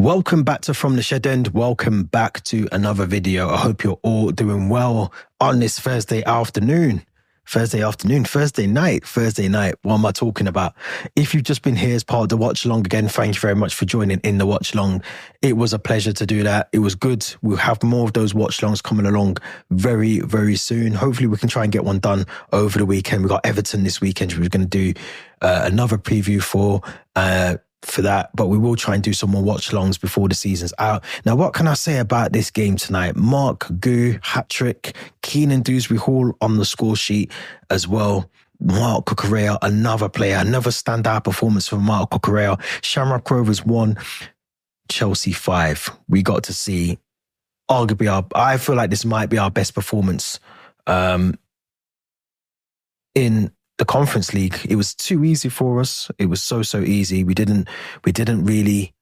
Welcome back to From the Shed End. Welcome back to another video. I hope you're all doing well on this Thursday night. What am I talking about? If you've just been here as part of the watch along, again, thank you very much for joining in the watch along. It was a pleasure to do that. It was good. We'll have more of those watch alongs coming along very, very soon. Hopefully we can try and get one done over the weekend. We've got Everton this weekend. We're going to do another preview for that, but we will try and do some more watch-alongs before the season's out. Now, what can I say about this game tonight? Marc Guiu, hat-trick, Keenan Dewsbury-Hall on the score sheet as well. Marc Cucurella, another player, another standout performance from Marc Cucurella. Shamrock Rovers 1, Chelsea 5. We got to see arguably I feel like this might be our best performance in the Conference League. It was too easy for us. It was so easy. We didn't really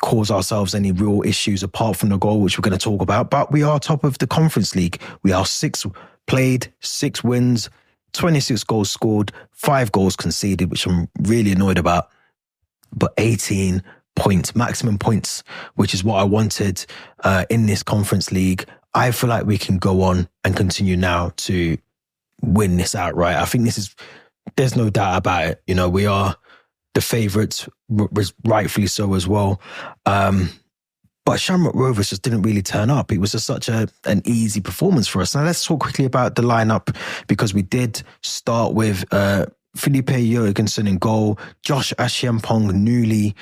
cause ourselves any real issues apart from the goal, which we're going to talk about. But we are top of the Conference League. We are 6 played, 6 wins, 26 goals scored, 5 goals conceded, which I'm really annoyed about. But 18 points, maximum points, which is what I wanted in this Conference League. I feel like we can go on and continue now to win this outright. I think there's no doubt about it. You know, we are the favourites, rightfully so as well. But Shamrock Rovers just didn't really turn up. It was just such an easy performance for us. Now let's talk quickly about the lineup, because we did start with Felipe Jurgensen in goal, Josh Ashiampong newly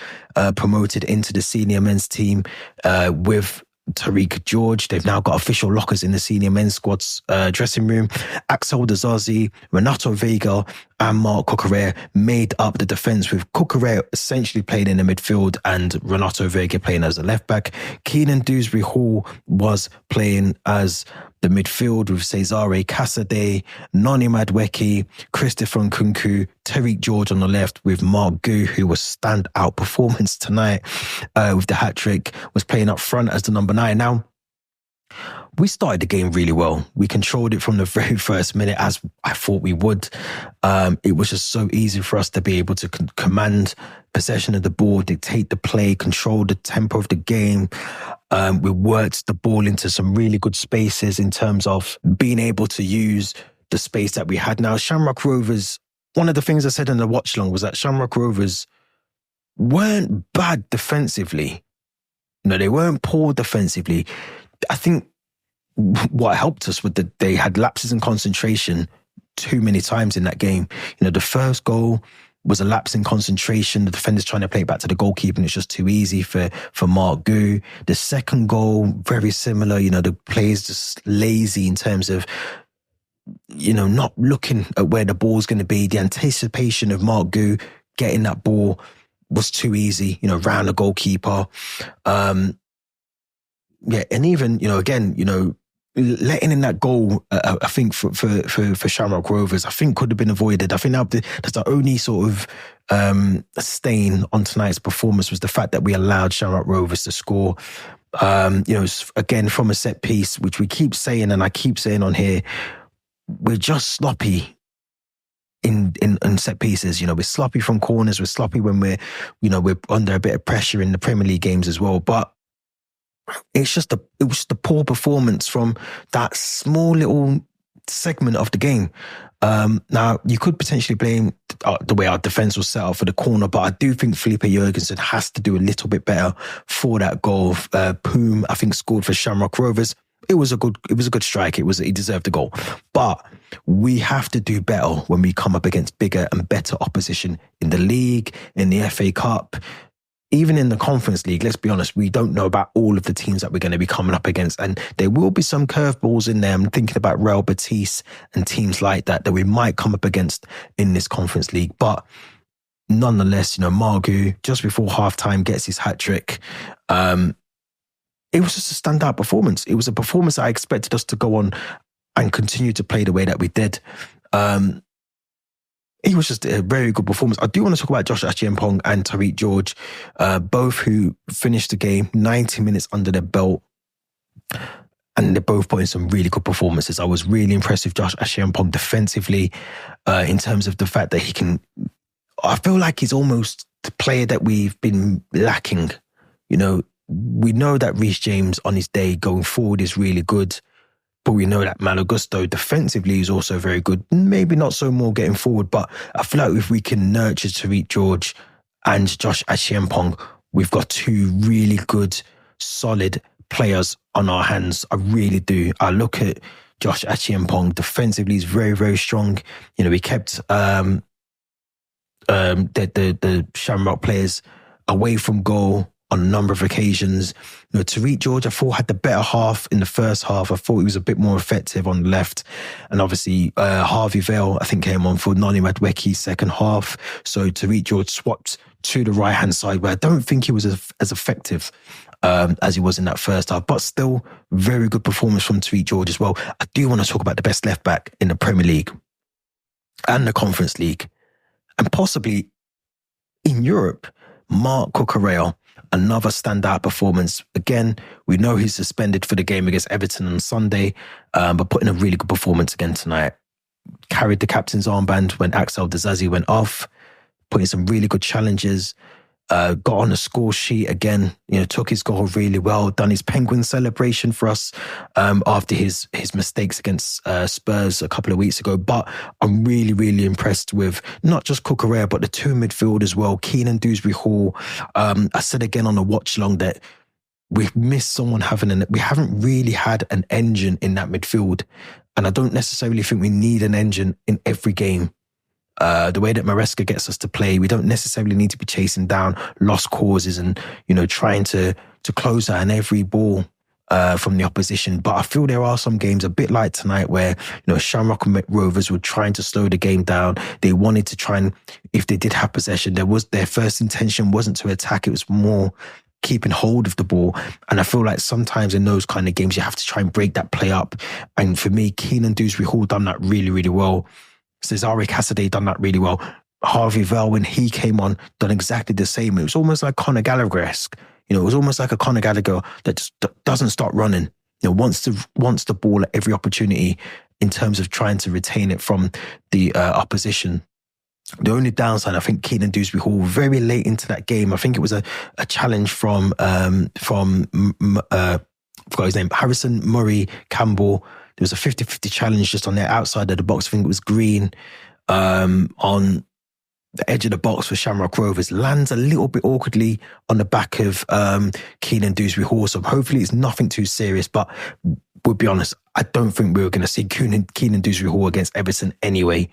promoted into the senior men's team with Tariq George. They've now got official lockers in the senior men's squad's dressing room. Axel Dazazi, Renato Vega and Marc Cucurella made up the defence, with Cucurella essentially playing in the midfield and Renato Vega playing as a left back. Keenan Dewsbury-Hall was playing as the midfield with Cesare Casade, Noni Madueke, Christopher Nkunku, Tariq George on the left, with Marc Guiu, who was standout performance tonight with the hat-trick, was playing up front as the number 9. Now, we started the game really well. We controlled it from the very first minute, as I thought we would. It was just so easy for us to be able to command possession of the ball, dictate the play, control the tempo of the game. We worked the ball into some really good spaces in terms of being able to use the space that we had. Now, Shamrock Rovers, one of the things I said in the watch-along was that Shamrock Rovers weren't bad defensively. No, they weren't poor defensively. I think what helped us was that they had lapses in concentration too many times in that game. You know, the first goal was a lapse in concentration. The defender's trying to play it back to the goalkeeper and it's just too easy for Marc Guiu. The second goal, very similar. You know, the play's just lazy in terms of, you know, not looking at where the ball's going to be. The anticipation of Marc Guiu getting that ball was too easy, you know, round the goalkeeper. And even, you know, again, you know, letting in that goal, I think for Shamrock Rovers, I think could have been avoided. I think that's the only sort of stain on tonight's performance, was the fact that we allowed Shamrock Rovers to score. You know, again, from a set piece, which we keep saying, and I keep saying on here, we're just sloppy in set pieces. You know, we're sloppy from corners. We're sloppy when we're under a bit of pressure in the Premier League games as well. But it was the poor performance from that small little segment of the game. Now, you could potentially blame the way our defence was set up for the corner, but I do think Felipe Jurgensen has to do a little bit better for that goal. Poom, I think, scored for Shamrock Rovers. It was a good strike. He deserved the goal. But we have to do better when we come up against bigger and better opposition in the league, in the FA Cup. Even in the Conference League, let's be honest, we don't know about all of the teams that we're going to be coming up against. And there will be some curveballs in there. I'm thinking about Real Betis and teams like that we might come up against in this Conference League. But nonetheless, you know, Marc Guiu, just before halftime, gets his hat-trick. It was just a standout performance. It was a performance I expected us to go on and continue to play the way that we did. It was just a very good performance. I do want to talk about Josh Ashiampong and Tariq George, both who finished the game 90 minutes under their belt. And they're both putting some really good performances. I was really impressed with Josh Ashiampong defensively in terms of the fact that I feel like he's almost the player that we've been lacking we know that Reece James on his day going forward is really good, but we know that Malo Gusto defensively is also very good. Maybe not so more getting forward, but I feel like if we can nurture Tariq George and Josh Achiampong, we've got two really good, solid players on our hands. I really do. I look at Josh Achiampong defensively; he's very, very strong. We kept the Shamrock players away from goal on a number of occasions. Tariq George, I thought, had the better half in the first half. I thought he was a bit more effective on the left. And obviously, Harvey Vale, I think, came on for Noni Madueke second half. So Tariq George swapped to the right-hand side, where I don't think he was as effective as he was in that first half. But still, very good performance from Tariq George as well. I do want to talk about the best left-back in the Premier League and the Conference League, and possibly in Europe, Marc Guiu. Another standout performance. Again, we know he's suspended for the game against Everton on Sunday, but put in a really good performance again tonight. Carried the captain's armband when Axel Disasi went off, put in some really good challenges, got on the score sheet again, took his goal really well, done his penguin celebration for us after his mistakes against Spurs a couple of weeks ago. But I'm really, really impressed with not just Cucurella, but the two in midfield as well, Keenan Dewsbury-Hall. I said again on the watch long that we've missed someone we haven't really had an engine in that midfield. And I don't necessarily think we need an engine in every game. The way that Maresca gets us to play, we don't necessarily need to be chasing down lost causes and, trying to close out on every ball from the opposition. But I feel there are some games a bit like tonight where, Shamrock Rovers were trying to slow the game down. They wanted to try and, if they did have possession, their first intention wasn't to attack. It was more keeping hold of the ball. And I feel like sometimes in those kind of games, you have to try and break that play up. And for me, Keenan Dewsbury-Hall done that really, really well. Cesare Cassidy done that really well. Harvey Vale, when he came on, done exactly the same. It was almost like Conor Gallagher-esque. It was almost like a Conor Gallagher that just doesn't stop running. Wants the ball at every opportunity in terms of trying to retain it from the opposition. The only downside, I think, Keenan Dewsbury-Hall very late into that game. I think it was a challenge from I forgot his name, Harrison Murray Campbell. There was a 50-50 challenge just on the outside of the box. I think it was Green on the edge of the box for Shamrock Rovers. Lands a little bit awkwardly on the back of Keenan Dewsbury-Hall. So hopefully it's nothing too serious. But we'll be honest, I don't think we were going to see Keenan Dewsbury-Hall against Everton anyway.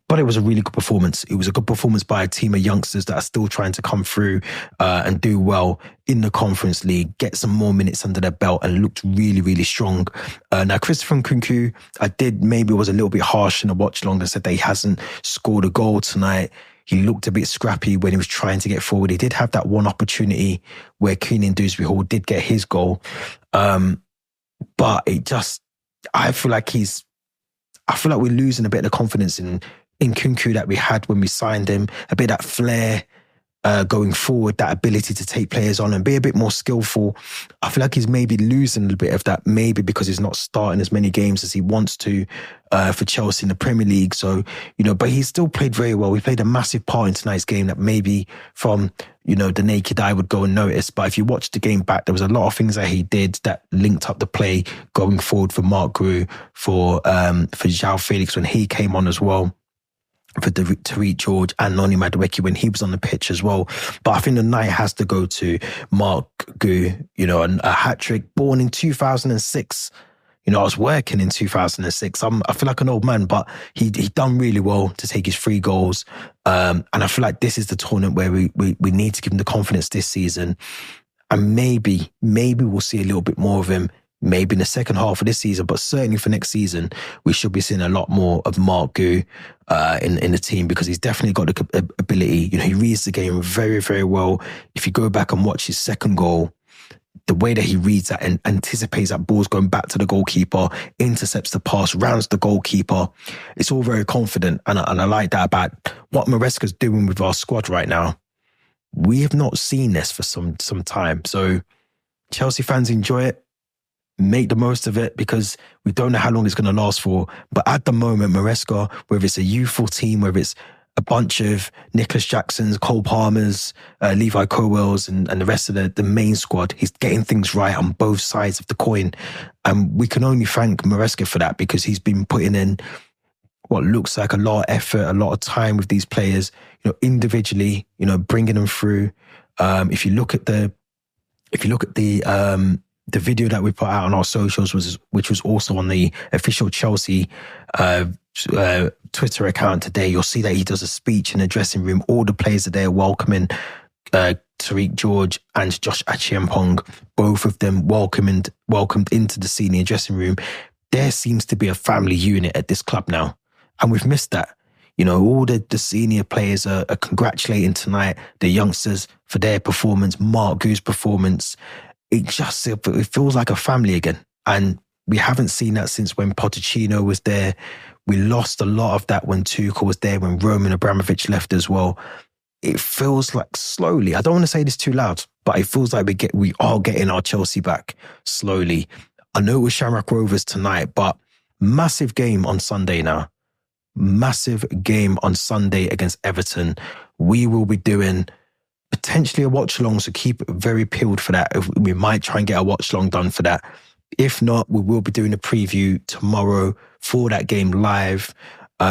But it was a really good performance. It was a good performance by a team of youngsters that are still trying to come through and do well in the Conference League, get some more minutes under their belt, and looked really, really strong. Now, Christopher Nkunku, maybe was a little bit harsh in the watch long and said that he hasn't scored a goal tonight. He looked a bit scrappy when he was trying to get forward. He did have that one opportunity where Keenan Dewsbury-Hall did get his goal. But I feel like we're losing a bit of the confidence in Nkunku that we had when we signed him, a bit of that flair going forward, that ability to take players on and be a bit more skillful. I feel like he's maybe losing a little bit of that, maybe because he's not starting as many games as he wants to for Chelsea in the Premier League. So, but he still played very well. He played a massive part in tonight's game that maybe from, the naked eye would go and notice. But if you watch the game back, there was a lot of things that he did that linked up the play going forward for Marc Guiu, for João Felix when he came on as well, for Tariq George and Noni Madueke when he was on the pitch as well. But I think the night has to go to Marc Guiu, a hat-trick, born in 2006. I was working in 2006. I feel like an old man, but he done really well to take his 3 goals. And I feel like this is the tournament where we need to give him the confidence this season. And maybe we'll see a little bit more of him, maybe in the second half of this season, but certainly for next season, we should be seeing a lot more of Marc Guiu in the team, because he's definitely got the ability. He reads the game very, very well. If you go back and watch his second goal, the way that he reads that and anticipates that ball's going back to the goalkeeper, intercepts the pass, rounds the goalkeeper. It's all very confident. And I like that about what Maresca's doing with our squad right now. We have not seen this for some time. So Chelsea fans, enjoy it. Make the most of it, because we don't know how long it's going to last for. But at the moment, Maresca, whether it's a youthful team, whether it's a bunch of Nicholas Jacksons, Cole Palmers, Levi Colwells, and the rest of the main squad. He's getting things right on both sides of the coin. And we can only thank Maresca for that, because he's been putting in what looks like a lot of effort, a lot of time with these players, individually, bringing them through. If you look at the video that we put out on our socials, which was also on the official Chelsea Twitter account today, you'll see that he does a speech in the dressing room. All the players are there welcoming Tariq George and Josh Achiampong, both of them welcomed into the senior dressing room. There seems to be a family unit at this club now, and we've missed that. All the senior players are congratulating tonight the youngsters for their performance, Marc Guiu's performance. It feels like a family again. And we haven't seen that since when Pochettino was there. We lost a lot of that when Tuchel was there, when Roman Abramovich left as well. It feels like slowly, I don't want to say this too loud, but it feels like we are getting our Chelsea back slowly. I know it was Shamrock Rovers tonight, but massive game on Sunday now. Massive game on Sunday against Everton. We will be doing potentially a watch along, so keep very peeled for that. We might try and get a watch along done for that. If not, we will be doing a preview tomorrow for that game live.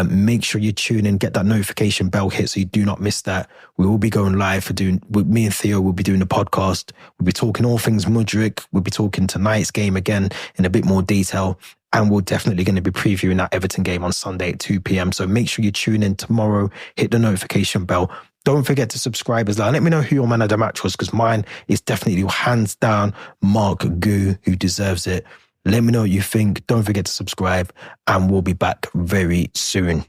Make sure you tune in, get that notification bell hit so you do not miss that. We will be going live with me and Theo will be doing the podcast. We'll be talking all things Mudryk. We'll be talking tonight's game again in a bit more detail. And we're definitely going to be previewing that Everton game on Sunday at 2 p.m. So make sure you tune in tomorrow, hit the notification bell. Don't forget to subscribe as well. Let me know who your man of the match was, because mine is definitely hands down Marc Guiu, who deserves it. Let me know what you think. Don't forget to subscribe, and we'll be back very soon.